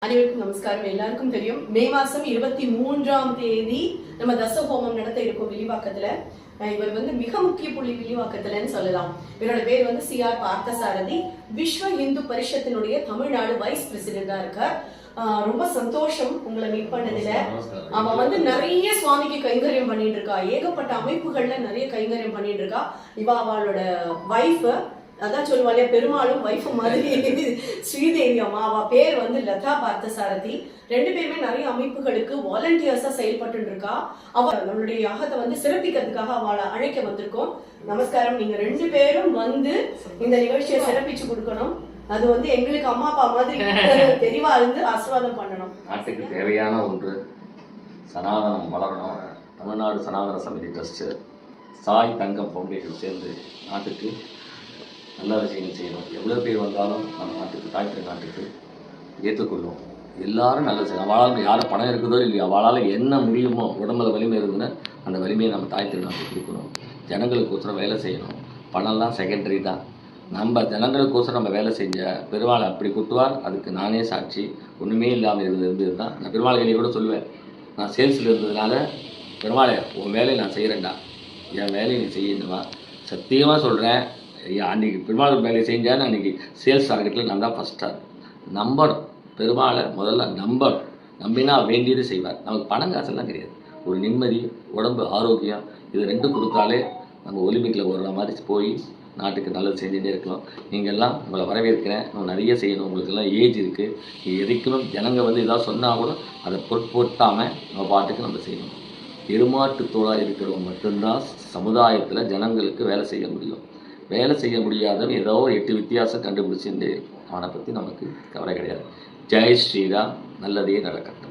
அனைவருக்கும் நமஸ்காரம். எல்லாருக்கும் தெரியும் மே மாசம் 23ஆம் தேதி நம்ம தசஹோமம் நடத்த இருக்கும் வில்லிவாக்கத்துல. இவர் மிக முக்கிய புள்ளி வில்லிவாக்கத்துலன்னு சொல்லலாம். இவரோட பேர் CR பார்த்தசாரதி. விஸ்வ இந்து பரிஷத்தினுடைய தமிழ்நாடு வைஸ் பிரசிடென்டா இருக்கார். ரொம்ப சந்தோஷம் உங்களை மீட் பண்ணதுல. அவன் நிறைய சுவாமிக்கு கைங்கரியம் பண்ணிட்டு இருக்கா, ஏகப்பட்ட அமைப்புகள்ல நிறைய கைங்கரியம் பண்ணிட்டு இருக்கா. இவ அவளோட வைஃப், அதான் சொல்லுவாங்க பெருமாளும் வைஃப் மாதிரி ஸ்ரீதேவி அம்மா. அவ பேர் லதா பார்த்தசாரதி. ரெண்டு பேருமே நிறைய அமைப்புகளுக்கு வாலண்டியர்ஸா செயல்பட்டு இருக்கா. அவ நம்மளுடைய யாகத்தை சிறப்பிக்கிறதுக்காக அவளை அழைக்க வந்திருக்கோம். நமஸ்காரம். நீங்க ரெண்டு பேரும் இந்த நிகழ்ச்சியை சிறப்பிச்சு கொடுக்கணும். அது எங்களுக்கு அம்மா அப்பா மாதிரி தெளிவா இருந்து ஆசீர்வாதம் பண்ணணும். நாட்டுக்கு தேவையான ஒன்று சனாதனம் வளரணும். தமிழ்நாடு சனாதன சமிதி ட்ரஸ்ட், சாய் தங்கம் ஃபவுண்டேஷன் சேர்ந்து நாட்டுக்கு நல்ல விஷயங்கள் செய்யணும். எவ்வளோ பேர் வந்தாலும் நம்ம நாட்டுக்கு, தாய்த்திரு நாட்டுக்கு ஏற்றுக்கொள்ளும். எல்லாரும் நல்லது செய்யணும். அவளால் யாரும் பணம் இருக்குதோ இல்லையோ, அவளால் என்ன முடியுமோ, உடம்புல வலிமை இருக்குதுன்னு அந்த வலிமையை நம்ம தாய்த்திரு நாட்டுக்கு கொடுக்கணும். ஜனங்களுக்கோசரம் வேலை செய்யணும். பணம்லாம் செகண்டரி தான். நம்ம ஜனங்களுக்கோசரம் நம்ம வேலை செஞ்ச பெருமாளை அப்படி குட்டுவார். அதுக்கு நானே சாட்சி. ஒன்றுமே இல்லாமல் இருந்தது தான். நான் பெருமாள் கையை கூட சொல்லுவேன், நான் சேல்ஸில் இருந்ததுனால பெருமாளை உன் வேலையை நான் செய்கிறேன்டா, என் வேலையை நீ செய்யணுமா, சத்தியமாக சொல்கிறேன். அன்றைக்கி பெருமாள் வேலையை செஞ்சேன்னு அன்றைக்கி சேல்ஸ் டார்கெட்டில் நான் தான் ஃபஸ்ட்டாக. நம்பணும் பெருமாளை, முதல்ல நம்பணும். நம்பினா வேண்டியது செய்வார். நமக்கு பணம் காசெல்லாம் கிடையாது. ஒரு நிம்மதி, உடம்பு ஆரோக்கியம், இது ரெண்டும் கொடுத்தாலே நம்ம ஒலிம்பிக்கில் ஓடுற மாதிரி போய் நாட்டுக்கு நல்லது செஞ்சுட்டே இருக்கலாம். நீங்கள்லாம் உங்களை வரவேற்கிறேன். இன்னும் நிறைய செய்யணும். உங்களுக்கெல்லாம் ஏஜ் இருக்குது. எதுக்கணும் ஜனங்க ஏதாவது சொன்னால் கூட அதை பொருட்படுத்தாமல் நம்ம பாட்டுக்கு நம்ம செய்யணும். எருமாட்டு தோளாக இருக்கிறவங்க மட்டும்தான் சமுதாயத்தில் ஜனங்களுக்கு வேலை செய்ய முடியும். வேலை செய்ய முடியாதவன் ஏதோ 8 வித்தியாசம் கண்டுபிடிச்சுட்டு அவனை பற்றி நமக்கு கவலை கிடையாது. ஜெய் ஸ்ரீராம். நல்லதே நடக்கட்டும்.